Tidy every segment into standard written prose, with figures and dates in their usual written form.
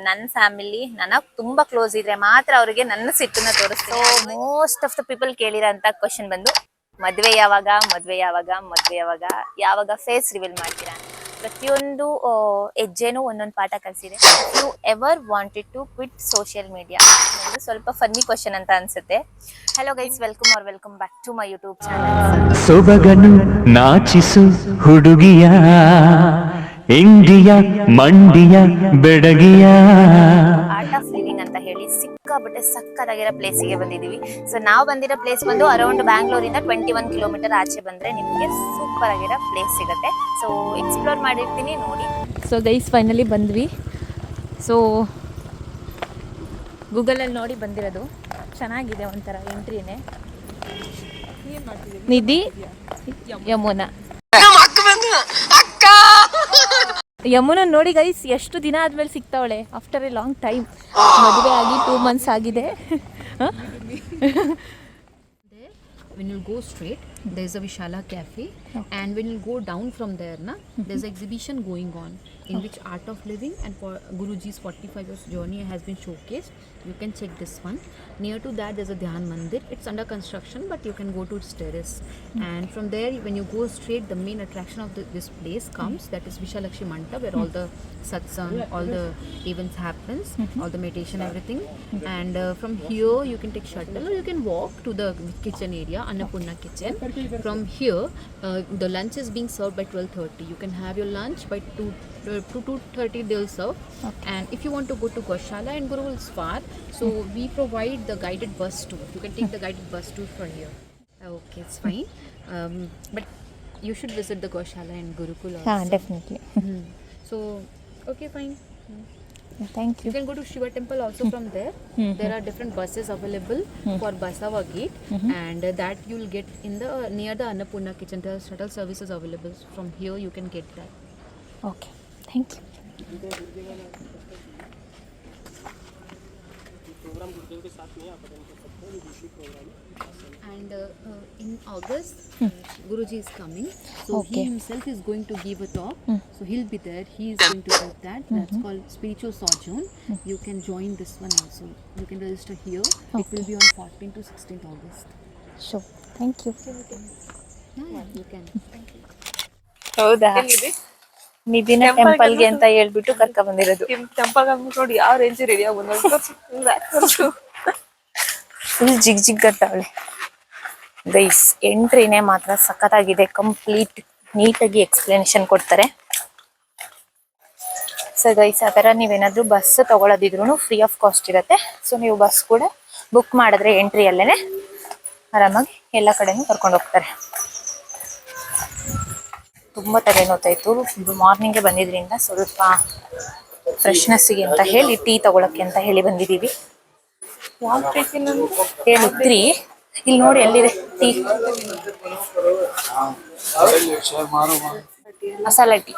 ನನ್ನ ಫ್ಯಾಮಿಲಿ ನನಗ್ ತುಂಬಾ ಕ್ಲೋಸ್ ಇದ್ರೆ ಮಾತ್ರ ಅವರಿಗೆ ನನ್ನ ಸಿಟ್ಟನ್ನ ತೋರಿಸ್ತೀನಿ. ಮೋಸ್ಟ್ ಆಫ್ ದ ಪೀಪಲ್ ಕೇಳಿರೋ ಅಂತ ಕ್ವಶನ್ ಬಂದು ಮದ್ವೆ ಯಾವಾಗ ಮದ್ವೆ ಯಾವಾಗ ಮದ್ವೆ ಯಾವಾಗ ಯಾವಾಗ ಫೇಸ್ ರಿವೀಲ್ ಮಾಡ್ತೀರಾ. ಪ್ರತಿಯೊಂದು ಹೆಜ್ಜೆನೂ ಒಂದೊಂದು ಪಾಠ ಕಲಿಸಿದೆ. You ever wanted to quit social media? ಸ್ವಲ್ಪ ಫನ್ನಿ ಕ್ವಶನ್ ಅಂತ ಅನ್ಸುತ್ತೆ. Hello guys, welcome back to my YouTube channel. ಸೊಬಗನು ನಾಚಿಸು ಹುಡುಗಿಯ ಇಂಡಿಯ ಮಂಡಿಯ ಬೆಡಗಿಯ ಆರ್ಟ್ ಆಫ್ ಲಿವಿಂಗ್ ಅಂತ ಹೇಳಿ ಸಿಕ್ಕಾಬಟ್ಟೆ ಸಕ್ಕತ್ತಾಗಿರೋ ಪ್ಲೇಸಿಗೆ ಬಂದಿದೀವಿ. ಸೊ ನಾವು ಬಂದಿರೋ ಪ್ಲೇಸ್ ಬಂದು ಅರೌಂಡ್ ಬ್ಯಾಂಗ್ಳೂರಿಂದ 21 ಕಿಲೋಮೀಟರ್ ಆಚೆ ಬಂದ್ರೆ ನಿಮಗೆ ಸೂಪರ್ ಆಗಿರೋ ಪ್ಲೇಸ್ ಸಿಗುತ್ತೆ. ಸೊ ಎಕ್ಸ್ಪ್ಲೋರ್ ಮಾಡಿರ್ತೀನಿ, ನೋಡಿ. ಸೊ ಗೈಸ್, ಫೈನಲಿ ಬಂದ್ವಿ. ಸೊ ಗೂಗಲಲ್ಲಿ ನೋಡಿ ಬಂದಿರೋದು. ಚೆನ್ನಾಗಿದೆ, ಒಂಥರ ಎಂಟ್ರಿನೇ. ನಿಧಿ ಯಮುನಾ ಯಮುನಾ ನೋಡಿ ಗೈಸ್, ಎಷ್ಟು ದಿನ ಆದ್ಮೇಲೆ ಸಿಗ್ತಾವಳೆ ಆಫ್ಟರ್ ಎ ಲಾಂಗ್ ಟೈಮ್. ಮದುವೆ ಆಗಿ 2 months ಆಗಿದೆ. When you go straight, there is a Vishala cafe, and when you go down from there, there is an exhibition going on in which art of living and for Guruji's 45 years journey has been showcased. You can check this one. Near to that, there is a Dhyan Mandir. It's under construction, but you can go to its terrace. And from there, when you go straight, the main attraction of this place comes. That is Vishalakshmi Manta, where all the satsang, all the events happens, all the meditation, everything. And from here, you can take shuttle or you can walk to the kitchen area, Annapurna kitchen. From here, the lunch is being served by 12:30. You can have your lunch by 2:30 they'll serve. And if you want to go to Goshala and Gurukul is far, so we provide the guided bus tour. You can take the guided bus tour from here. Okay, it's fine. But you should visit the Goshala and Gurukul also. Definitely. So, okay, fine. Thank you. You can go to Shiva temple also from there. There are different buses available for Basava gate, and that you'll get in the near the Annapurna kitchen. There are shuttle services available. From here you can get that. Okay, thank you. And in August, Guruji is coming. So he himself is going to give a talk. So he'll be there. He is going to give that. That's called spiritual sojourn. You can join this one also. You can register here. It will be on 14th to 16th August. So, thank you. Yeah, you can. ಹೌದಾ, ನಿಧಿನ ಟೆಂಪಲ್ಗೆ ಅಂತ ಹೇಳ್ಬಿಟ್ಟು ಕರ್ಕ ಬಂದಿರೋದು. Temple ನೋಡಿ ಯಾವ range ready ಆಗ್ಬಂದು full ಜಿಗ್ ಜಿಗ್ ಅಂತಾವಳೆ guys. ಎಂಟ್ರಿನೇ ಮಾತ್ರ ಸಖತ್ತಾಗಿದೆ. ಕಂಪ್ಲೀಟ್ ನೀಟಾಗಿ ಎಕ್ಸ್ಪ್ಲನೇಷನ್ ಕೊಡ್ತಾರೆ. ಸೊ ಗೈಸ್, ಆ ಥರ ನೀವೇನಾದ್ರೂ ಬಸ್ ತಗೊಳ್ಳೋದಿದ್ರು ಫ್ರೀ ಆಫ್ ಕಾಸ್ಟ್ ಇರುತ್ತೆ. ಸೊ ನೀವು ಬಸ್ ಕೂಡ ಬುಕ್ ಮಾಡಿದ್ರೆ ಎಂಟ್ರಿಯಲ್ಲೇನೆ ಆರಾಮಾಗಿ ಎಲ್ಲ ಕಡೆನೂ ಕರ್ಕೊಂಡು ಹೋಗ್ತಾರೆ. ತುಂಬ ತಲೆನೋತಾಯಿತು. ಮಾರ್ನಿಂಗೇ ಬಂದಿದ್ರಿಂದ ಸ್ವಲ್ಪ ಫ್ರೆಶ್ನೆಸ್ಸಿಗೆ ಅಂತ ಹೇಳಿ ಟೀ ತಗೊಳಕ್ಕೆ ಅಂತ ಹೇಳಿ ಬಂದಿದ್ದೀವಿ. ಯಾವ ಟೀ ಹೇಳಿದ್ರಿ, ಇಲ್ಲಿ ನೋಡಿ ಎಲ್ಲಿದೆ ಟೀ, ಮಸಾಲ ಟೀ.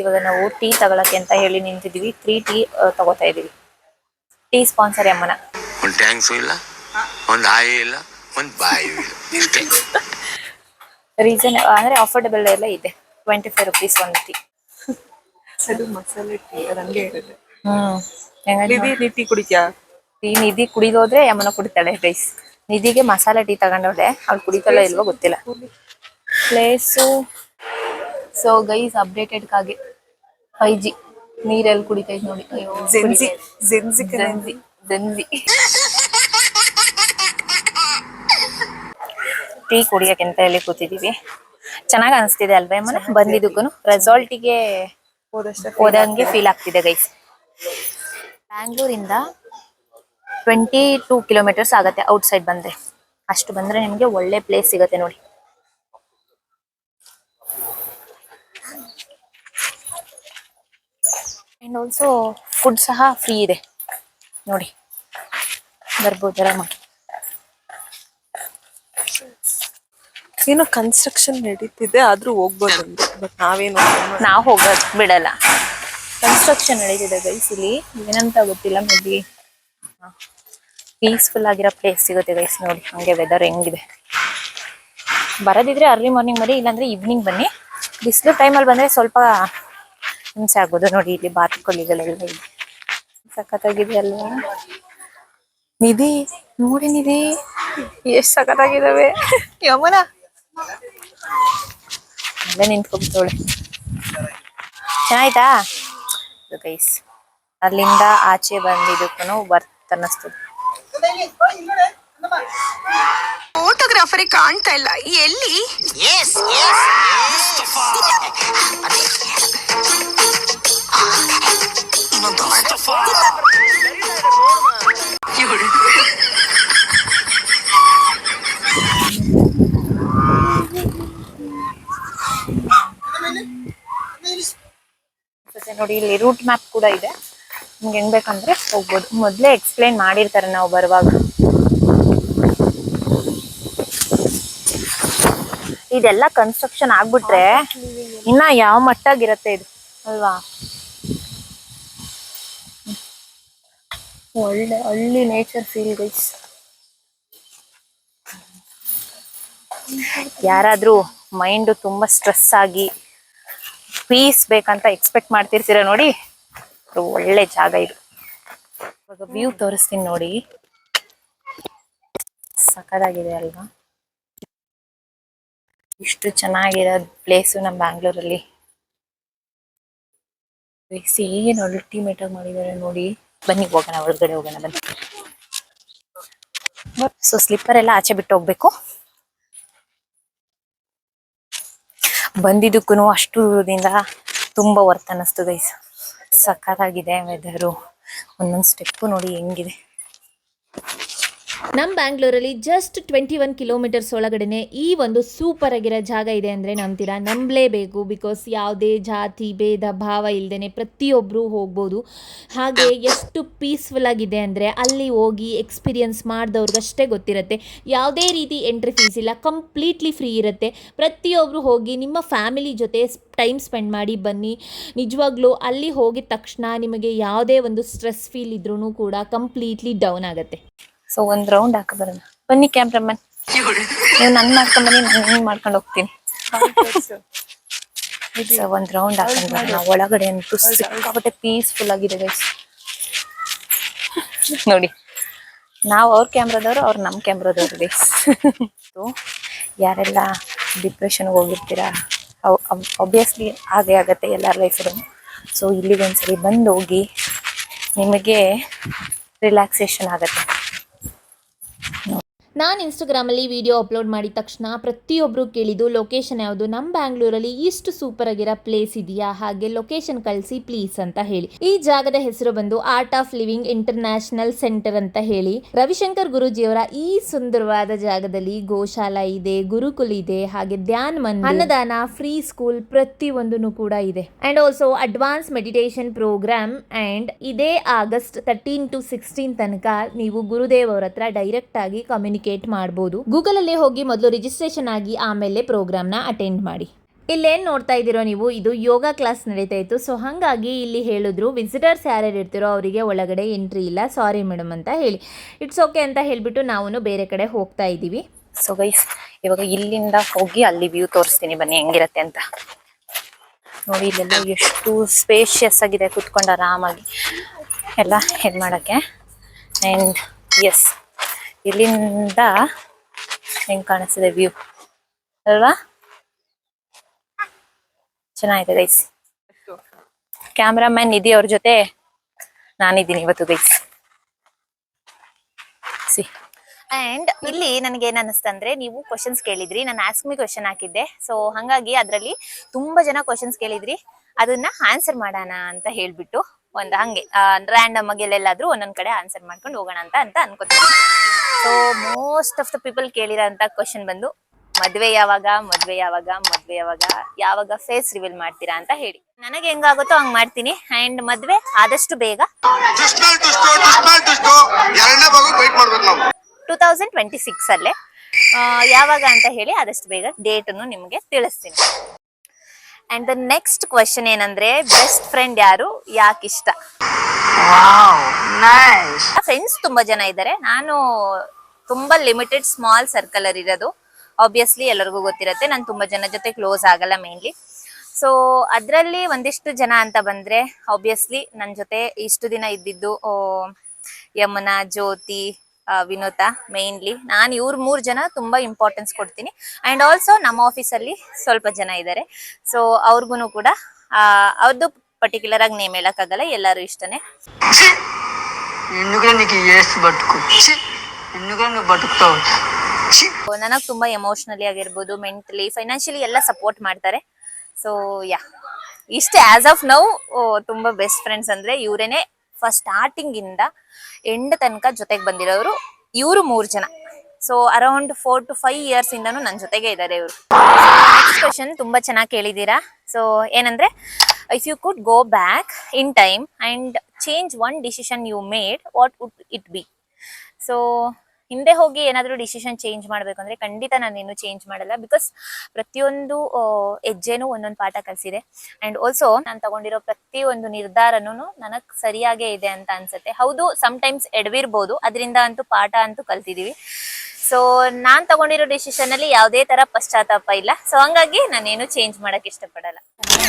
ಇವಾಗ ನಾವು ಟೀ ತಗೊಳಕ್ಕೆ ಅಂತ ಹೇಳಿ ನಿಂತಿದ್ವಿ. 3 ಟೀ ತಗೋತಾ ಇದೀವಿ. ಟೀ ಸ್ಪಾನ್ಸರ್ ಯಮ್ಮನ. ಒಂದು ಟ್ಯಾಂಕ್ಸು ಇಲ್ಲ, ಒಂದು ಆಯಿ ಇಲ್ಲ, ಒಂದು ಬಾಯಿ ಇಲ್ಲ. ರೀಸನ್ ಅಂದ್ರೆ ಅಫೋರ್ಡಬಲ್ ಎಲ್ಲ ಇದೆ. 25 rupees ಒಂದು ಟೀ. ಅದು ಮಸಾಲೆ ಟೀ, ಅದು ಹಂಗೆ ಇರುತ್ತೆ. ನಿಧಿ ಟೀ ಕುಡಿತ್ಯಾ? ಟೀ ನಿಧಿ ಕುಡಿದೋದ್ರೆ ಯಮನ ಕುಡಿತಾಳೆ ಗೈಸ್. ನಿಧಿಗೆ ಮಸಾಲೆ ಟೀ ತಗೊಂಡೋಳೆ, ಅವ್ಳು ಕುಡಿತಾಳ ಇಲ್ವೋ ಗೊತ್ತಿಲ್ಲ. ಪ್ಲೇಸು ಸೊ ಗೈಸ್ ಅಪ್ಡೇಟೆಡ್ಗಾಗಿ 5G ನೀರೆಲ್ಲಿ ಕುಡಿತೈತೆ ನೋಡಿ. ಅಯ್ಯೋ, ಜೆನ್ಸಿ ಟೀ ಕುಡಿಯಕ್ಕೆ ಅಂತ ಹೇಳಿ ಕೂತಿದೀವಿ. ಚೆನ್ನಾಗಿ ಅನಿಸ್ತಿದೆ ಅಲ್ವಾ ಯಮನ? ಬಂದಿದ್ದಕ್ಕೂ ರೆಸಾರ್ಟಿಗೆ ಹೋದಂಗೆ ಫೀಲ್ ಆಗ್ತಿದೆ ಗೈಸ್. ಬ್ಯಾಂಗ್ಳೂರಿಂದ 22 ಕಿಲೋಮೀಟರ್ಸ್ ಆಗತ್ತೆ ಔಟ್ ಸೈಡ್ ಬಂದ್ರೆ. ಅಷ್ಟು ಬಂದ್ರೆ ನಿಮ್ಗೆ ಒಳ್ಳೆ ಪ್ಲೇಸ್ ಸಿಗತ್ತೆ ನೋಡಿ. ಅಂಡ್ ಆಲ್ಸೋ ಫುಡ್ ಸಹ ಫ್ರೀ ಇದೆ ನೋಡಿ, ಬರ್ಬೋದರ ಮಾಡಿ. ಏನೋ ಕನ್ಸ್ಟ್ರಕ್ಷನ್ ನಡೀತಿದೆ, ಆದ್ರೂ ಹೋಗ್ಬೋದು. ಬಟ್ ನಾವು ಹೋಗೋದ್ ಬಿಡಲ್ಲ. ಕನ್ಸ್ಟ್ರಕ್ಷನ್ ನಡೀತಿದೆ ಗೈಸ್ ಇಲ್ಲಿ. ಏನಂತ ಗೊತ್ತಿಲ್ಲ, ಮೇ ಬಿ ಪೀಸ್ಫುಲ್ ಆಗಿರೋ ಪ್ಲೇಸ್ ಸಿಗುತ್ತೆ ಗೈಸ್. ನೋಡಿ ಹಂಗೆ ವೆದರ್ ಹೆಂಗಿದೆ. ಬರೋದಿದ್ರೆ ಅರ್ಲಿ ಮಾರ್ನಿಂಗ್ ಬನ್ನಿ, ಇಲ್ಲಾಂದ್ರೆ ಈವ್ನಿಂಗ್ ಬನ್ನಿ. ಬಿಸಿಲು ಟೈಮಲ್ಲಿ ಬಂದ್ರೆ ಸ್ವಲ್ಪ ಹಿಂಸೆ ಆಗ್ಬೋದು. ನೋಡಿ ಇಲ್ಲಿ ಬಾತುಕೋಳಿಗಳೆಲ್ಲ ಇದೆ, ಸಖತ್ತಾಗಿದೆ ಅಲ್ವಾ? ನಿಧಿ ನೋಡಿ, ನಿಧಿ ಎಷ್ಟ್ ಸಖತ್ತಾಗಿದಾವೆ. ಯಮುನಾ ಅಲ್ಲೇ ನಿಂತ್ಕೊಬಿಟ್ಟವಳೆ. ಚೆನ್ನಾಯ್ತಾ ಗೈಸ್? ಅಲ್ಲಿಂದ ಆಚೆ ಬಂದಿದ್ದಕ್ಕೂ ವರ್ತ್ ಅನ್ನಿಸ್ತದೆ. ಫೋಟೋಗ್ರಾಫರೇ ಕಾಣ್ತಾ ಇಲ್ಲ, ಎಲ್ಲಿ? ಮತ್ತೆ ನೋಡಿ ಇಲ್ಲಿ ರೂಟ್ ಮ್ಯಾಪ್ ಕೂಡ ಇದೆ, ನಿಮ್ಗೆ ಹೆಂಗ್ ಬೇಕಂದ್ರೆ ಹೋಗ್ಬೋದು. ಮೊದ್ಲೇ ಎಕ್ಸ್ಪ್ಲೈನ್ ಮಾಡಿರ್ತಾರೆ ನಾವು ಬರುವಾಗ. ಇದೆಲ್ಲ ಕನ್ಸ್ಟ್ರಕ್ಷನ್ ಆಗ್ಬಿಟ್ರೆ ಇನ್ನ ಯಾವ ಮಟ್ಟಾಗಿರತ್ತೆ ಇದು ಅಲ್ವಾ? ಒಳ್ಳೆ ಹಳ್ಳಿ ನೇಚರ್ ಫೀಲ್ ಗೈಸ್. ಯಾರಾದ್ರೂ ಮೈಂಡ್ ತುಂಬಾ ಸ್ಟ್ರೆಸ್ ಆಗಿ ಪೀಸ್ ಬೇಕಂತ ಎಕ್ಸ್ಪೆಕ್ಟ್ ಮಾಡ್ತಿರ್ತೀರ ನೋಡಿ, ಒಳ್ಳೆ ಜಾಗ ಇದು. ಇವಾಗ ವ್ಯೂ ತೋರಿಸ್ತೀನಿ ನೋಡಿ, ಸಖತ್ತಾಗಿದೆ ಅಲ್ವಾ? ಇಷ್ಟು ಚೆನ್ನಾಗಿರೋ ಪ್ಲೇಸು ನಮ್ಮ ಬ್ಯಾಂಗ್ಳೂರಲ್ಲಿ. ಏನ್ ಅಲ್ಟಿಮೇಟ್ ಆಗಿ ಮಾಡಿದ್ದಾರೆ ನೋಡಿ. ಬನ್ನಿ ಹೋಗೋಣ, ಒಳಗಡೆ ಹೋಗೋಣ ಬನ್ನಿ. ಸೊ ಸ್ಲಿಪ್ಪರ್ ಎಲ್ಲ ಆಚೆ ಬಿಟ್ಟು ಹೋಗ್ಬೇಕು. ಬಂದಿದ್ದಕ್ಕೂ ಅಷ್ಟು ದೂರದಿಂದ ತುಂಬಾ ವರ್ತ್ ಅನ್ನಿಸ್ತು ಗೈಸ್. ಸಖತ್ತಾಗಿದೆ ವೆದರು, ಒಂದೊಂದು ಸ್ಟೆಪ್ಪು ನೋಡಿ ಹೆಂಗಿದೆ. ನಮ್ಮ ಬ್ಯಾಂಗ್ಳೂರಲ್ಲಿ ಜಸ್ಟ್ 21 ಕಿಲೋಮೀಟರ್ಸ್ ಒಳಗಡೆನೆ ಈ ಒಂದು ಸೂಪರ್ ಆಗಿರೋ ಜಾಗ ಇದೆ ಅಂದರೆ ನಂಬ್ತೀರಾ? ನಂಬಲೇಬೇಕು. ಬಿಕಾಸ್ ಯಾವುದೇ ಜಾತಿ ಭೇದ ಭಾವ ಇಲ್ಲದೇ ಪ್ರತಿಯೊಬ್ಬರು ಹೋಗ್ಬೋದು. ಹಾಗೆ ಎಷ್ಟು ಪೀಸ್ಫುಲ್ ಆಗಿದೆ ಅಂದರೆ ಅಲ್ಲಿ ಹೋಗಿ ಎಕ್ಸ್ಪೀರಿಯನ್ಸ್ ಮಾಡಿದವ್ರಿಗಷ್ಟೇ ಗೊತ್ತಿರುತ್ತೆ. ಯಾವುದೇ ರೀತಿ ಎಂಟ್ರಿ ಫೀಸ್ ಇಲ್ಲ, ಕಂಪ್ಲೀಟ್ಲಿ ಫ್ರೀ ಇರುತ್ತೆ. ಪ್ರತಿಯೊಬ್ಬರು ಹೋಗಿ ನಿಮ್ಮ ಫ್ಯಾಮಿಲಿ ಜೊತೆ ಟೈಮ್ ಸ್ಪೆಂಡ್ ಮಾಡಿ ಬನ್ನಿ. ನಿಜವಾಗ್ಲೂ ಅಲ್ಲಿ ಹೋಗಿದ ತಕ್ಷಣ ನಿಮಗೆ ಯಾವುದೇ ಒಂದು ಸ್ಟ್ರೆಸ್ ಫೀಲ್ ಇದ್ರೂ ಕೂಡ ಕಂಪ್ಲೀಟ್ಲಿ ಡೌನ್ ಆಗುತ್ತೆ. ಸೊ ಒಂದ್ ರೌಂಡ್ ಹಾಕ ಬರೋಣ ಬನ್ನಿ. ಕ್ಯಾಮ್ರಾಮನ್ ನೀವು ನನ್ ಮಾಡ್ಕೊಂಡ್ ಬನ್ನಿ, ನಾನು ಹಿಂಗ್ ಮಾಡ್ಕೊಂಡು ಹೋಗ್ತೀನಿ. ಸೊ ಒಂದ್ ರೌಂಡ್ ಹಾಕೊಂಡ್ ಬರೋಣ. ಒಳಗಡೆ ಅಂತೂ ಸಿಕ್ಕಾಪಟ್ಟೆ ಪೀಸ್ಫುಲ್ ಆಗಿದೆ ಗೈಸ್. ನೋಡಿ, ನಾವು ಅವ್ರ ಕ್ಯಾಮ್ರಾದವ್ರು, ಅವ್ರು ನಮ್ ಕ್ಯಾಮ್ರಾದವ್ರು ಗೈಸ್. ಯಾರೆಲ್ಲ ಡಿಪ್ರೆಷನ್ಗೆ ಹೋಗಿರ್ತೀರಾ, ಆಬ್ವಿಯಸ್ಲಿ ಹಾಗೆ ಆಗತ್ತೆ ಎಲ್ಲರ ಲೈಫಲ್ಲೂ. ಸೊ ಇಲ್ಲಿಗೆ ಒಂದ್ಸರಿ ಬಂದು ಹೋಗಿ, ನಿಮಗೆ ರಿಲ್ಯಾಕ್ಸೇಷನ್ ಆಗತ್ತೆ. ನಾನು ಇನ್ಸ್ಟಾಗ್ರಾಮಲ್ಲಿ ವಿಡಿಯೋ ಅಪ್ಲೋಡ್ ಮಾಡಿದ ತಕ್ಷಣ ಪ್ರತಿಯೊಬ್ಬರು ಕೇಳಿದ್ದು ಲೊಕೇಶನ್ ಯಾವುದು, ನಮ್ಮ ಬ್ಯಾಂಗ್ಳೂರಲ್ಲಿ ಇಷ್ಟು ಸೂಪರ್ ಆಗಿರೋ ಪ್ಲೇಸ್ ಇದೆಯಾ, ಹಾಗೆ ಲೊಕೇಶನ್ ಕಳಿಸಿ ಪ್ಲೀಸ್ ಅಂತ ಹೇಳಿ. ಈ ಜಾಗದ ಹೆಸರು ಬಂದು art of living international centre ಅಂತ ಹೇಳಿ. ರವಿಶಂಕರ್ ಗುರೂಜಿಯವರ ಈ ಸುಂದರವಾದ ಜಾಗದಲ್ಲಿ ಗೋಶಾಲಾ ಇದೆ, ಗುರುಕುಲ್ ಇದೆ, ಹಾಗೆ ಧ್ಯಾನ್ ಮಂದಿರ್, ಅನ್ನದಾನ, ಫ್ರೀ ಸ್ಕೂಲ್ ಪ್ರತಿಯೊಂದೂ ಕೂಡ ಇದೆ. And also advance meditation program. And ಇದೇ ಆಗಸ್ಟ್ 13 to 16 ತನಕ ನೀವು ಗುರುದೇವ್ ಅವ್ರ ಹತ್ರ ಡೈರೆಕ್ಟ್ ಆಗಿ ಕಮ್ಯುನಿಕೇಟ್ ಮಾಡಬಹುದು. ಗೂಗಲ್ ಅಲ್ಲೇ ಹೋಗಿ ಮೊದಲು ರಿಜಿಸ್ಟ್ರೇಷನ್ ಆಗಿ ಆಮೇಲೆ ಪ್ರೋಗ್ರಾಮ್ ನ ಅಟೆಂಡ್ ಮಾಡಿ. ಇಲ್ಲೇನ್ ನೋಡ್ತಾ ಇದ್ದೀರೋ ನೀವು, ಇದು ಯೋಗ ಕ್ಲಾಸ್ ನಡೀತಾ ಇತ್ತು. ಸೊ ಹಾಗಾಗಿ ಇಲ್ಲಿ ಹೇಳಿದ್ರು ವಿಸಿಟರ್ಸ್ ಯಾರ್ಯಾರು ಇರ್ತಿರೋ ಅವರಿಗೆ ಒಳಗಡೆ ಎಂಟ್ರಿ ಇಲ್ಲ, ಸಾರಿ ಮೇಡಮ್ ಅಂತ ಹೇಳಿ. ಇಟ್ಸ್ ಓಕೆ ಅಂತ ಹೇಳ್ಬಿಟ್ಟು ನಾವು ಬೇರೆ ಕಡೆ ಹೋಗ್ತಾ ಇದ್ದೀವಿ. ಸೊ ಗೈಸ್, ಇವಾಗ ಇಲ್ಲಿಂದ ಹೋಗಿ ಅಲ್ಲಿ ವ್ಯೂ ತೋರಿಸ್ತೀನಿ ಬನ್ನಿ ಹೆಂಗಿರತ್ತೆ ಅಂತ. ನೋಡಿ ಇಲ್ಲೆಲ್ಲ ಎಷ್ಟು ಸ್ಪೇಷಿಯಸ್ ಆಗಿದೆ, ಕುತ್ಕೊಂಡು ಆರಾಮಾಗಿ ಎಲ್ಲ ಹೆಡ್ ಮಾಡಕ್ಕೆ. ಅಂಡ್ ಎಸ್, ಇಲ್ಲಿಂದ ಹೆಂಗ್ ಕಾಣಿಸ್ತಿದೆ ವ್ಯೂ ಅಲ್ವಾ? ಚೆನ್ನಾಗಿದೆ ಗೈಸ್. ಕ್ಯಾಮ್ರಾಮನ್ ನಿಧಿ ಅವ್ರ ಜೊತೆ ನಾನಿದ್ದೀನಿ ಇವತ್ತು ಗೈಸ್. ಸಿ ಅಂಡ್ ಇಲ್ಲಿ ನನಗೆ ಏನ್ ಅನಿಸ್ತಂದ್ರೆ, ನೀವು ಕ್ವಶನ್ಸ್ ಕೇಳಿದ್ರಿ, ನಾನು ಆಸ್ಕ್ ಮಿ ಕ್ವಶನ್ ಹಾಕಿದ್ದೆ. ಸೊ ಹಂಗಾಗಿ ಅದ್ರಲ್ಲಿ ತುಂಬಾ ಜನ ಕ್ವಶನ್ಸ್ ಕೇಳಿದ್ರಿ, ಅದನ್ನ ಆನ್ಸರ್ ಮಾಡೋಣ ಅಂತ ಹೇಳ್ಬಿಟ್ಟು ಒಂದು ಹಂಗೆ ರ್ಯಾಂಡಮ್ ಆಗಿ ಎಲ್ಲೆಲ್ಲಾದ್ರೂ ಒಂದೊಂದ್ ಕಡೆ ಆನ್ಸರ್ ಮಾಡ್ಕೊಂಡು ಹೋಗೋಣ ಅಂತ ಅನ್ಕೋತೀನಿ. So most of the people ಕೇಳಿರೋ ಅಂತ ಕ್ವಶನ್ ಬಂದು ಮದ್ವೆ ಯಾವಾಗ, ಮದ್ವೆ ಯಾವಾಗ, ಮದ್ವೆ ಯಾವಾಗ, ಯಾವಾಗ ಫೇಸ್ ರಿವೀಲ್ ಮಾಡ್ತೀರಾ ಅಂತ ಹೇಳಿ. ನನಗೆ ಹೆಂಗಾಗುತ್ತೋ ಹಂಗ್ ಮಾಡ್ತೀನಿ. ಅಂಡ್ ಮದ್ವೆ ಆದಷ್ಟು ಬೇಗ 2026 ಅಲ್ಲೇ. ಯಾವಾಗ ಅಂತ ಹೇಳಿ ಆದಷ್ಟು ಬೇಗ ಡೇಟ್ ಅನ್ನು ನಿಮ್ಗೆ ತಿಳಿಸ್ತೀನಿ. ಅಂಡ್ ದ ನೆಕ್ಸ್ಟ್ ಕ್ವಶನ್ ಏನಂದ್ರೆ, ಬೆಸ್ಟ್ ಫ್ರೆಂಡ್ ಯಾರು, ಯಾಕೆ ಇಷ್ಟ? ಫ್ರೆಂಡ್ಸ್ ತುಂಬಾ ಜನ ಇದ್ದಾರೆ, ನಾನು ತುಂಬಾ ಲಿಮಿಟೆಡ್ ಸ್ಮಾಲ್ ಸರ್ಕಲ್ ಅಲ್ಲಿ ಇರೋದು. ಆಬ್ವಿಯಸ್ಲಿ ಎಲ್ಲರಿಗೂ ಗೊತ್ತಿರತ್ತೆ, ನಾನು ತುಂಬಾ ಜನ ಜೊತೆ ಕ್ಲೋಸ್ ಆಗಲ್ಲ ಮೇನ್ಲಿ. ಸೊ ಅದರಲ್ಲಿ ಒಂದಿಷ್ಟು ಜನ ಅಂತ ಬಂದ್ರೆ ಆಬ್ವಿಯಸ್ಲಿ ನನ್ನ ಜೊತೆ ಇಷ್ಟು ದಿನ ಇದ್ದಿದ್ದು ಯಮುನಾ, ಜ್ಯೋತಿ, ವಿನೋತಾ ಮೇನ್ಲಿ. ನಾನು ಇವ್ರ 3 ಜನ ತುಂಬಾ ಇಂಪಾರ್ಟೆನ್ಸ್ ಕೊಡ್ತೀನಿ. ಅಂಡ್ ಆಲ್ಸೋ ನಮ್ಮ ಆಫೀಸಲ್ಲಿ ಸ್ವಲ್ಪ ಜನ ಇದ್ದಾರೆ. ಸೊ ಅವ್ರಿಗೂ ಕೂಡ ಅವ್ರದ್ದು ಪರ್ಟಿಕ್ಯುಲರ್ ಆಗಿ ನೇಮ್ ಹೇಳಕ್ಕಾಗಲ್ಲ, ಎಲ್ಲರೂ ಇಷ್ಟನೇ. ನನಗೆ ತುಂಬಾ ಎಮೋಷನಲಿ ಆಗಿರ್ಬೋದು, ಮೆಂಟಲಿ, ಫೈನಾನ್ಷಿಯಲಿ ಎಲ್ಲ ಸಪೋರ್ಟ್ ಮಾಡ್ತಾರೆ. ಸೊ ಯಾ, ಇಷ್ಟೇ ಆಸ್ ಆಫ್ ನೌ. ತುಂಬಾ ಬೆಸ್ಟ್ ಫ್ರೆಂಡ್ಸ್ ಅಂದ್ರೆ ಇವರೇನೆ. ಫಸ್ಟ್ ಸ್ಟಾರ್ಟಿಂಗ್ ಇಂದ ಎಂಡ್ ತನಕ ಜೊತೆಗೆ ಬಂದಿರೋರು ಇವರು 3 ಜನ. ಸೊ ಅರೌಂಡ್ 4 to 5 years ಇಂದಾನು ನನ್ನ ಜೊತೆಗೆ ಇದ್ದಾರೆ ಇವರು. ನೆಕ್ಸ್ಟ್ ಕ್ವೆಶನ್ ತುಂಬಾ ಚೆನ್ನಾಗಿ ಕೇಳಿದೀರಾ. ಸೊ ಏನಂದ್ರೆ, if you could go back in time and change one decision you made, what would it be? So ಹಿಂದೆ ಹೋಗಿ ಏನಾದರೂ ಡಿಸಿಷನ್ ಚೇಂಜ್ ಮಾಡ್ಬೇಕಂದ್ರೆ ಖಂಡಿತ ನಾನೇನು ಚೇಂಜ್ ಮಾಡಲ್ಲ. ಬಿಕಾಸ್ ಪ್ರತಿಯೊಂದು ಹೆಜ್ಜೆನೂ ಒಂದೊಂದು ಪಾಠ ಕಲಿಸಿದೆ. ಅಂಡ್ ಆಲ್ಸೋ ನಾನು ತಗೊಂಡಿರೋ ಪ್ರತಿಯೊಂದು ನಿರ್ಧಾರನೂ ನನಗೆ ಸರಿಯಾಗೇ ಇದೆ ಅಂತ ಅನ್ಸುತ್ತೆ. ಹೌದು, ಸಮ್ಟೈಮ್ಸ್ ಎಡವಿರ್ಬೋದು, ಅದರಿಂದ ಅಂತೂ ಪಾಠ ಅಂತೂ ಕಲ್ತಿದೀವಿ. ಸೊ ನಾನ್ ತಗೊಂಡಿರೋ ಡಿಸಿಷನ್ ಅಲ್ಲಿ ಯಾವುದೇ ತರ ಪಶ್ಚಾತ್ತಾಪ ಇಲ್ಲ. ಸೊ ಹಂಗಾಗಿ ನಾನೇನು ಚೇಂಜ್ ಮಾಡಕ್ ಇಷ್ಟಪಡಲ್ಲ.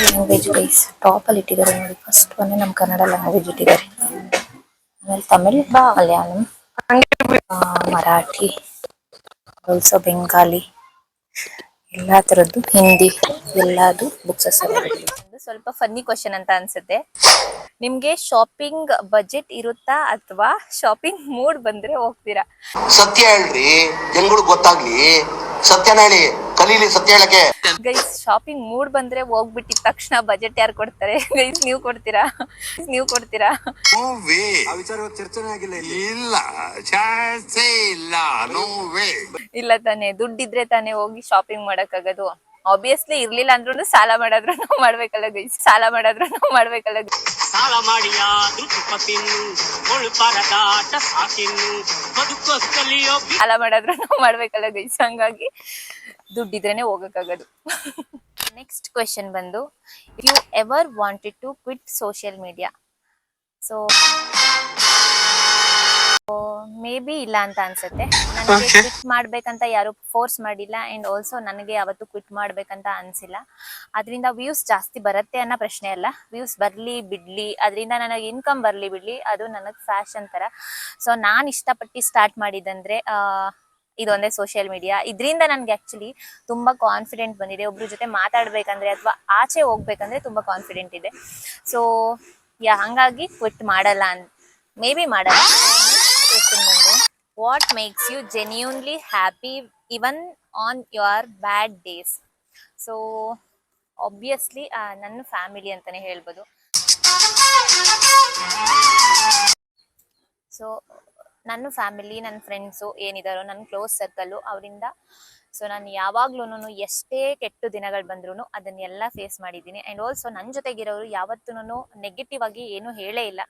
ಲ್ಯಾಂಗ್ವೇಜ್ ಗೈಸ್ ಟಾಪ್ ಅಲ್ಲಿ ಇಟ್ಟಿದ್ದಾರೆ ನೋಡಿ. ಫಸ್ಟ್ ಒನ್ ನಮ್ಮ ಕನ್ನಡ ಲ್ಯಾಂಗ್ವೇಜ್ ಇಟ್ಟಿದ್ದಾರೆ, ಆಮೇಲೆ ತಮಿಳ್, ಮಲಯಾಳಂ, ಮರಾಠಿ, ಆಲ್ಸೋ ಬೆಂಗಾಲಿ, ಎಲ್ಲಾ ತರದ್ದು, ಹಿಂದಿ, ಎಲ್ಲಾದು ಬುಕ್ಸಸ್. ಸ್ವಲ್ಪ ಫನ್ನಿ ಕ್ವಶನ್ ಅಂತ ಅನ್ಸುತ್ತೆ. ನಿಮ್ಗೆ ಶಾಪಿಂಗ್ ಬಜೆಟ್ ಇರುತ್ತಾ ಅಥವಾ ಶಾಪಿಂಗ್ ಮೂಡ್ ಬಂದ್ರೆ ಹೋಗ್ತೀರಾ? ಸತ್ಯ ಹೇಳ್ರಿ, ಜನಗಳಿಗೆ ಗೊತ್ತಾಗ್ಲಿ. ಸತ್ಯನ ಹೇಳಿ, ಕಲೀಲಿ ಸತ್ಯ ಹೇಳಕ್ಕೆ. ಗೈಸ್, ಶಾಪಿಂಗ್ ಮೂಡ್ ಬಂದ್ರೆ ಹೋಗ್ಬಿಟ್ಟಿದ ತಕ್ಷಣ ಬಜೆಟ್ ಯಾರು ಕೊಡ್ತಾರೆ? ಗೈಸ್, ನೀವು ಕೊಡ್ತೀರಾ? ನೀವು ಕೊಡ್ತೀರಾ? ಇಲ್ಲ, ಚಾನ್ಸೇ ಇಲ್ಲ, ನೋ ವೇ. ಇಲ್ಲ ತಾನೆ, ದುಡ್ಡಿದ್ರೆ ತಾನೆ ಹೋಗಿ ಶಾಪಿಂಗ್ ಮಾಡಕ್ ಆಗೋದು. ಆಬ್ವಿಯಸ್ಲಿ ಇರ್ಲಿಲ್ಲ ಅಂದ್ರೂ ಸಾಲ ಮಾಡಾದ್ರೂ ನಾವು ಮಾಡ್ಬೇಕಲ್ಲ ಗೈಸ್. ಸಾಲ ಮಾಡಾದ್ರೂ ನಾವು ಮಾಡ್ಬೇಕಲ್ಲ. ಸಾಲ ಮಾಡಿಯಾದ್ರೂ ತುಪ್ಪ ತಿನ್ನು, ಪರದಾಟ ಸಾಕಿನ್ನು, ಬದುಕಲಿಯೋ ಸಾಲ ಮಾಡಾದ್ರೂ ನಾವು ಮಾಡ್ಬೇಕಲ್ಲ ಗೈಸ್. ಹಂಗಾಗಿ ದುಡ್ಡಿದ್ರೇನೆ ಹೋಗಕ್ಕಾಗೋದು. ನೆಕ್ಸ್ಟ್ ಕ್ವೆಶನ್ ಬಂದು, you ever wanted to quit social media? So maybe ಇಲ್ಲ ಅಂತ ಅನ್ಸುತ್ತೆ. ನನಗೆ ಕ್ವಿಟ್ ಮಾಡ್ಬೇಕಂತ ಯಾರು ಫೋರ್ಸ್ ಮಾಡಿಲ್ಲ. ಅಂಡ್ ಆಲ್ಸೋ ನನಗೆ ಯಾವತ್ತು ಕ್ವಿಟ್ ಮಾಡ್ಬೇಕಂತ ಅನ್ಸಿಲ್ಲ. ಅದರಿಂದ ವ್ಯೂಸ್ ಜಾಸ್ತಿ ಬರುತ್ತೆ ಅನ್ನೋ ಪ್ರಶ್ನೆ ಅಲ್ಲ. ವ್ಯೂಸ್ ಬರ್ಲಿ ಬಿಡ್ಲಿ, ಅದರಿಂದ ನನಗೆ ಇನ್ಕಮ್ ಬರ್ಲಿ ಬಿಡ್ಲಿ, ಅದು ನನಗೆ ಫ್ಯಾಷನ್ ತರ. ಸೊ ನಾನು ಇಷ್ಟಪಟ್ಟು ಸ್ಟಾರ್ಟ್ ಮಾಡಿದಂದ್ರೆ ಇದೊಂದೇ ಸೋಷಿಯಲ್ ಮೀಡಿಯಾ. ಇದರಿಂದ ನನಗೆ ಆಕ್ಚುಲಿ ತುಂಬಾ ಕಾನ್ಫಿಡೆಂಟ್ ಬಂದಿದೆ. ಒಬ್ರ ಜೊತೆ ಮಾತಾಡ್ಬೇಕಂದ್ರೆ ಅಥವಾ ಆಚೆ ಹೋಗ್ಬೇಕಂದ್ರೆ ತುಂಬಾ ಕಾನ್ಫಿಡೆಂಟ್ ಇದೆ. ಸೊ ಹಂಗಾಗಿ ಕ್ವಿಟ್ ಮಾಡಲ್ಲ, ಮೇ ಬಿ ಮಾಡಲ್ಲ. What makes you genuinely happy even on your bad days? So obviously ನನ್ನ ಫ್ಯಾಮಿಲಿ ಅಂತಾನೆ ಹೇಳ್ಬೋದು. ಸೊ ನನ್ನ ಫ್ಯಾಮಿಲಿ, ನನ್ನ ಫ್ರೆಂಡ್ಸು ಏನಿದಾರೋ, ನನ್ನ ಕ್ಲೋಸ್ ಸರ್ಕಲ್ಲು, ಅವರಿಂದ ಸೊ ನಾನು ಯಾವಾಗ್ಲೂ ಎಷ್ಟೇ ಕೆಟ್ಟ ದಿನಗಳು ಬಂದ್ರೂ ಅದನ್ನೆಲ್ಲ ಫೇಸ್ ಮಾಡಿದ್ದೀನಿ. ಆ್ಯಂಡ್ ಆಲ್ಸೋ ನನ್ನ ಜೊತೆಗಿರೋರು ಯಾವತ್ತೂ ನೆಗೆಟಿವ್ ಆಗಿ ಏನೂ ಹೇಳೇ ಇಲ್ಲ.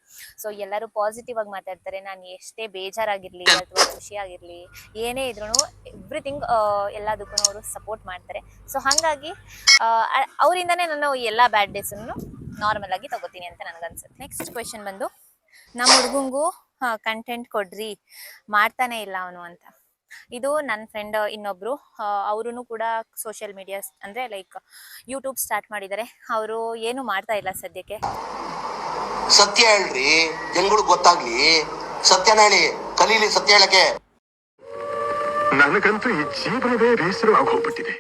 ಸೊ ಎಲ್ಲರೂ ಪಾಸಿಟಿವ್ ಆಗಿ ಮಾತಾಡ್ತಾರೆ. ನಾನು ಎಷ್ಟೇ ಬೇಜಾರಾಗಿರಲಿ ಅಥವಾ ಖುಷಿಯಾಗಿರಲಿ, ಏನೇ ಇದ್ರೂ ಎವ್ರಿಥಿಂಗ್ ಎಲ್ಲದಕ್ಕೂ ಅವರು ಸಪೋರ್ಟ್ ಮಾಡ್ತಾರೆ. ಸೊ ಹಾಗಾಗಿ ಅವರಿಂದನೇ ನಾನು ಎಲ್ಲ ಬ್ಯಾಡ್ ಡೇಸನ್ನು ನಾರ್ಮಲ್ ಆಗಿ ತಗೋತೀನಿ ಅಂತ ನನಗನ್ಸುತ್ತೆ. ನೆಕ್ಸ್ಟ್ ಕ್ವೆಶನ್ ಬಂದು, ನಮ್ಮ ಹುಡುಗಂಗೂ ಕಂಟೆಂಟ್ ಕೊಡ್ರಿ, ಮಾಡ್ತಾನೆ ಇಲ್ಲ ಅವನು ಅಂತ. ಇದು ನನ್ನ ಫ್ರೆಂಡ್ ಇನ್ನೊಬ್ರು, ಅವರು ಕೂಡ ಸೋಷಿಯಲ್ ಮೀಡಿಯಾ ಅಂದ್ರೆ ಲೈಕ್ ಯೂಟ್ಯೂಬ್ ಸ್ಟಾರ್ಟ್ ಮಾಡಿದ್ದಾರೆ. ಅವರು ಏನು ಮಾಡ್ತಾ ಇಲ್ಲ ಸದ್ಯಕ್ಕೆ. ಸತ್ಯ ಹೇಳ್ರಿ, ಜನಗಳಿಗೆ ಗೊತ್ತಾಗ್ಲಿ. ಸತ್ಯನ ಹೇಳಿ, ಕಲೀಲಿ ಸತ್ಯ ಹೇಳಕ್ಕೆ. ನನಗಂತೂ ಈ ಜೀವನವೇ ಬೇಸರವಾಗಿ ಹೋಗ್ಬಿಟ್ಟಿದೆ.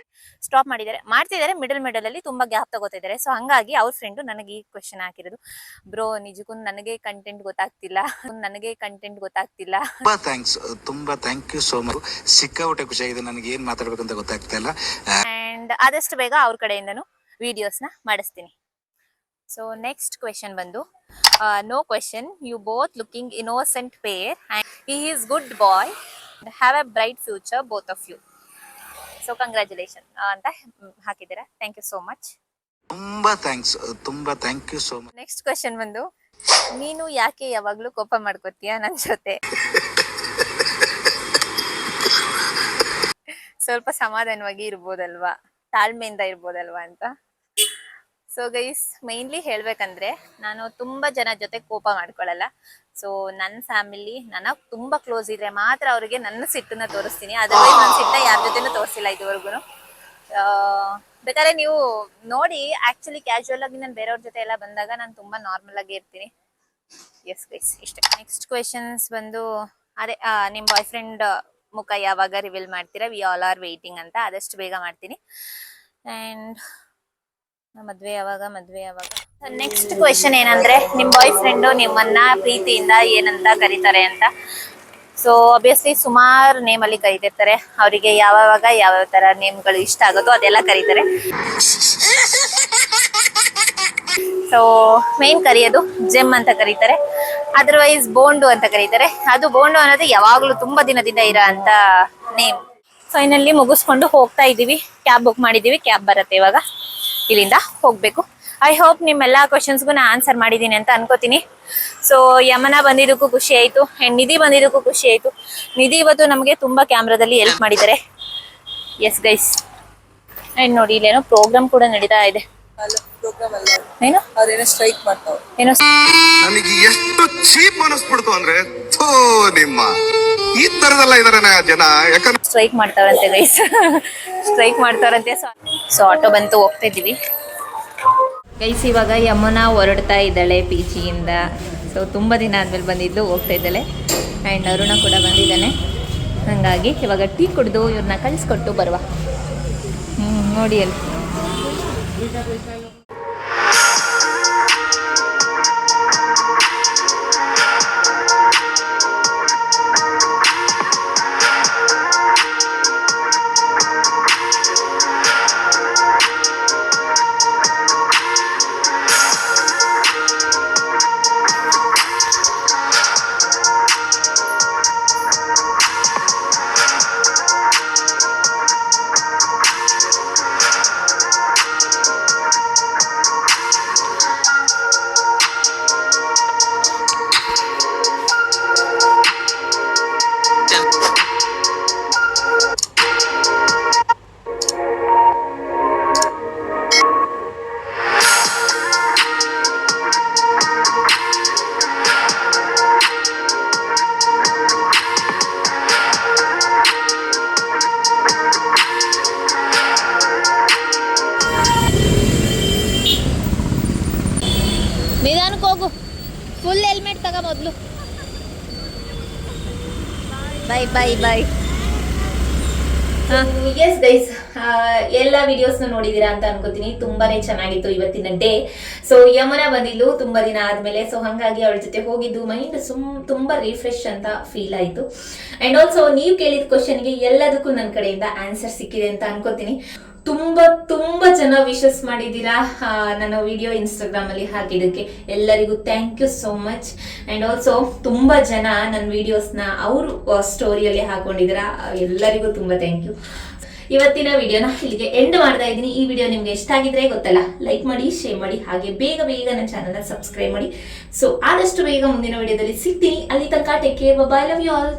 ಸ್ಟಾಪ್ ಮಾಡಿದ್ದಾರೆ, ಮಾಡ್ತಿದ್ದಾರೆ, ಮಿಡಲ್ ಅಲ್ಲಿ ತುಂಬಾ ಗ್ಯಾಪ್ ತಗೋತಿದ್ದಾರೆ. ಸೊ ಹಂಗಾಗಿ ಅವ್ರ ಫ್ರೆಂಡು ನನಗೆ ಈ ಕ್ವೆಶನ್ ಹಾಕಿರೋದು, ಬ್ರೋ ನಿಜಕ್ಕೂ ನನಗೆ ಕಂಟೆಂಟ್ ಗೊತ್ತಾಗ್ತಿಲ್ಲ. ತುಂಬಾ ಥ್ಯಾಂಕ್ಸ್, ತುಂಬಾ ಥ್ಯಾಂಕ್ ಯು ಸೋ ಮಚ್. ಸಿಕ್ಕಾಪಟ್ಟೆ ಖುಷಿಯಾಗಿದೆ, ನನಗೆ ಏನ್ ಮಾತಾಡ್ಬೇಕಂತ ಗೊತ್ತಾಗ್ತಾ ಇಲ್ಲ. ಅಂಡ್ ಆದಷ್ಟು ಬೇಗ ಅವ್ರ ಕಡೆಯಿಂದನು ವಿಡಿಯೋಸ್ನ ಮಾಡಿಸ್ತೀನಿ. ಸೊ ನೆಕ್ಸ್ಟ್ ಕ್ವೆಶನ್ ಬಂದು, no question, you both looking innocent pair and he is good boy, have a bright future both of you. So congratulation ಅಂತ ಹಾಕಿದ್ದೀರಾ. Thank you so much. ತುಂಬಾ ಥ್ಯಾಂಕ್ಸ್, ತುಂಬಾ thank you so much. Next question ಬಂದು, ನೀನು ಯಾಕೆ ಯಾವಾಗ್ಲೂ ಕೋಪ ಮಾಡ್ಕೋತೀಯ ನನ್ ಜೊತೆ? ಸ್ವಲ್ಪ ಸಮಾಧಾನವಾಗಿ ಇರ್ಬೋದಲ್ವಾ, ತಾಳ್ಮೆಯಿಂದ ಇರ್ಬೋದಲ್ವಾ ಅಂತ. ಸೊ ಗೈಸ್, ಮೈನ್ಲಿ ಹೇಳ್ಬೇಕಂದ್ರೆ ನಾನು ತುಂಬಾ ಜನ ಜೊತೆ ಕೋಪ ಮಾಡ್ಕೊಳ್ಳಲ್ಲ. ಸೊ ನನ್ನ ಫ್ಯಾಮಿಲಿ ನನಗ್ ತುಂಬಾ ಕ್ಲೋಸ್ ಇದ್ರೆ ಮಾತ್ರ ಅವ್ರಿಗೆ ನನ್ನ ಸಿಟ್ಟನ್ನ ತೋರಿಸ್ತೀನಿ. ಅದರ್ವೈಸ್ ನನ್ನ ಸಿಟ್ಟ ಯಾರ ಜೊತೆನೂ ತೋರಿಸಿಲ್ಲ ಇದುವರೆಗೂ. ಬೇಕಾದ್ರೆ ನೀವು ನೋಡಿ, ಆಕ್ಚುಲಿ ಕ್ಯಾಶುವಲ್ ಆಗಿ ನಾನು ಬೇರೆಯವ್ರ ಜೊತೆ ಎಲ್ಲ ಬಂದಾಗ ನಾನು ತುಂಬಾ ನಾರ್ಮಲ್ ಆಗಿ ಇರ್ತೀನಿ. ಎಸ್ ಗೈಸ್, ಇಷ್ಟೇ. ನೆಕ್ಸ್ಟ್ ಕ್ವೆಶನ್ಸ್ ಬಂದು ಅದೇ ನಿಮ್ ಬಾಯ್ ಫ್ರೆಂಡ್ ಮುಖ ಯಾವಾಗ ರಿವೀಲ್ ಮಾಡ್ತೀರಾ? ವಿ ಆಲ್ ಆರ್ ವೇಟಿಂಗ್ ಅಂತ. ಆದಷ್ಟು ಬೇಗ ಮಾಡ್ತೀನಿ. ಅಂಡ್ ಮದ್ವೆ ಯಾವಾಗ? ನೆಕ್ಸ್ಟ್ ಕ್ವೆಶನ್ ಏನಂದ್ರೆ, ನಿಮ್ ಬಾಯ್ ಫ್ರೆಂಡ್ ನಿಮ್ಮನ್ನ ಪ್ರೀತಿಯಿಂದ ಏನಂತ ಕರೀತಾರೆ ಅಂತ. ಸೊ ಆಬ್ವಿಯಸ್ಲಿ ಸುಮಾರು ನೇಮ್ ಅಲ್ಲಿ ಕರಿತಿರ್ತಾರೆ. ಅವರಿಗೆ ಯಾವಾಗ ಯಾವ ತರ ನೇಮ್ಗಳು ಇಷ್ಟ ಆಗುತ್ತೋ ಅದೆಲ್ಲ ಕರೀತಾರೆ. ಸೊ ಮೇನ್ ಕರೆಯೋದು ಜೆಮ್ ಅಂತ ಕರೀತಾರೆ, ಅದರ್ವೈಸ್ ಬೋಂಡು ಅಂತ ಕರೀತಾರೆ. ಅದು ಬೋಂಡು ಅನ್ನೋದು ಯಾವಾಗ್ಲೂ ತುಂಬಾ ದಿನದಿಂದ ಇರೋ ಅಂತ ನೇಮ್. ಫೈನಲಿ ಮುಗಿಸ್ಕೊಂಡು ಹೋಗ್ತಾ ಇದೀವಿ. ಕ್ಯಾಬ್ ಬುಕ್ ಮಾಡಿದೀವಿ, ಕ್ಯಾಬ್ ಬರುತ್ತೆ ಇವಾಗ. ಇಲ್ಲಿಂದ ಹೋಗ್ಬೇಕು. ಐ ಹೋಪ್ ನಿಮ್ಮೆಲ್ಲಾ ಕ್ವಶನ್ಸ್ಗೂ ನಾ ಆನ್ಸರ್ ಮಾಡಿದೀನಿ ಅಂತ ಅನ್ಕೋತೀನಿ. ಸೊ ಯಮನ ಬಂದಿದ್ದಕ್ಕೂ ಖುಷಿ ಆಯ್ತು, ಅಂಡ್ ನಿಧಿ ಬಂದಿದ್ದಕ್ಕೂ ಖುಷಿ ಆಯ್ತು. ನಿಧಿ ಇವತ್ತು ನಮಗೆ ತುಂಬಾ ಕ್ಯಾಮ್ರಾದಲ್ಲಿ ಹೆಲ್ಪ್ ಮಾಡಿದ್ದಾರೆ. Yes guys. ಅಂಡ್ ನೋಡಿ, ಇಲ್ಲೇನೋ ಪ್ರೋಗ್ರಾಮ್ ಕೂಡ ನಡೀತಾ ಇದೆ. ಏನು ಅವ್ರೇನೋ ಸ್ಟ್ರೈಕ್ ಮಾಡ್ತಾವ್. ಏನೋ ನನಗೆ ಎಷ್ಟು ಚೀಪ್ ಅನಿಸ್ಬಿಡ್ತು ಅಂದ್ರೆ, ಥೋ ನಿಮ್ಮ ಈ ತರದೆಲ್ಲ ಇದಾರೆ ಜನ. ಯಾಕಂದ್ರೆ ಸ್ಟ್ರೈಕ್ ಮಾಡ್ತಾರಂತೆ ಗೈಸ್. ಸ್ಟ್ರೈಕ್ ಮಾಡ್ತಾರಂತೆ. ಸೊ ಆಟೋ ಬಂತು, ಹೋಗ್ತಾ ಇದೀವಿ. ಗೈಸ್, ಇವಾಗ ಯಮುನಾ ಹೊರಡ್ತಾ ಇದ್ದಾಳೆ ಪಿ ಜಿಯಿಂದ. ಸೊ ತುಂಬ ದಿನ ಆದಮೇಲೆ ಬಂದಿದ್ದು, ಹೋಗ್ತಾ ಇದ್ದಾಳೆ. ಆ್ಯಂಡ್ ಅರುಣ ಕೂಡ ಬಂದಿದ್ದಾನೆ. ಹಾಗಾಗಿ ಇವಾಗ ಟೀ ಕುಡಿದು ಇವ್ರನ್ನ ಕಳಿಸ್ಕೊಟ್ಟು ಬರುವ. ನೋಡಿ ಅಲ್ಲಿ ನಿಧಾನಕ್ಕೆ ಹೋಗು. ಫುಲ್ ಹೆಲ್ಮೆಟ್ ತಗೋ ಮೊದಲು. ಬೈ. ಎಸ್ ಗೈಸ್, ಎಲ್ಲ ವಿಡಿಯೋಸ್ನ ನೋಡಿದೀರಾ ಅಂತ ಅನ್ಕೋತೀನಿ. ತುಂಬಾನೇ ಚೆನ್ನಾಗಿತ್ತು ಇವತ್ತಿನ ಡೇ. ಸೊ ಯಮುನಾ ಬಂದಿದ್ದು ತುಂಬಾ ದಿನ ಆದ್ಮೇಲೆ. ಸೊ ಹಾಗಾಗಿ ಅವಳ ಜೊತೆ ಹೋಗಿದ್ದು ಮೈಂಡ್ ತುಂಬಾ ರಿಫ್ರೆಶ್ ಅಂತ ಫೀಲ್ ಆಯ್ತು. ಅಂಡ್ ಆಲ್ಸೋ ನೀವು ಕೇಳಿದ ಕ್ವಶನ್ಗೆ ಎಲ್ಲದಕ್ಕೂ ನನ್ನ ಕಡೆಯಿಂದ ಆನ್ಸರ್ ಸಿಕ್ಕಿದೆ ಅಂತ ಅನ್ಕೋತೀನಿ. ತುಂಬಾ ಜನ ವಿಶಸ್ ಮಾಡಿದ್ದೀರಾ ನನ್ನ ವಿಡಿಯೋ ಇನ್ಸ್ಟಾಗ್ರಾಮ್ ಅಲ್ಲಿ ಹಾಕಿದ್ದಕ್ಕೆ. ಎಲ್ಲರಿಗೂ thank you so much. And also ತುಂಬಾ ಜನ ನನ್ನ ವಿಡಿಯೋಸ್ನ ಅವರು ಸ್ಟೋರಿಯಲ್ಲಿ ಹಾಕೊಂಡಿದ್ದೀರಾ. ಎಲ್ಲರಿಗೂ ತುಂಬಾ ಥ್ಯಾಂಕ್ ಯು. ಇವತ್ತಿನ ವಿಡಿಯೋನ ಇಲ್ಲಿಗೆ ಎಂಡ್ ಮಾಡ್ತಾ ಇದ್ದೀನಿ. ಈ ವಿಡಿಯೋ ನಿಮ್ಗೆ ಇಷ್ಟ ಆಗಿದ್ರೆ ಗೊತ್ತಲ್ಲ, ಲೈಕ್ ಮಾಡಿ, ಶೇರ್ ಮಾಡಿ, ಹಾಗೆ ಬೇಗ ನನ್ನ ಚಾನಲ್ನ ಸಬ್ಸ್ಕ್ರೈಬ್ ಮಾಡಿ. ಸೊ ಆದಷ್ಟು ಬೇಗ ಮುಂದಿನ ವಿಡಿಯೋದಲ್ಲಿ ಸಿಗ್ತೀನಿ. ಅಲ್ಲಿ ತನಕ take care, bye, love you all.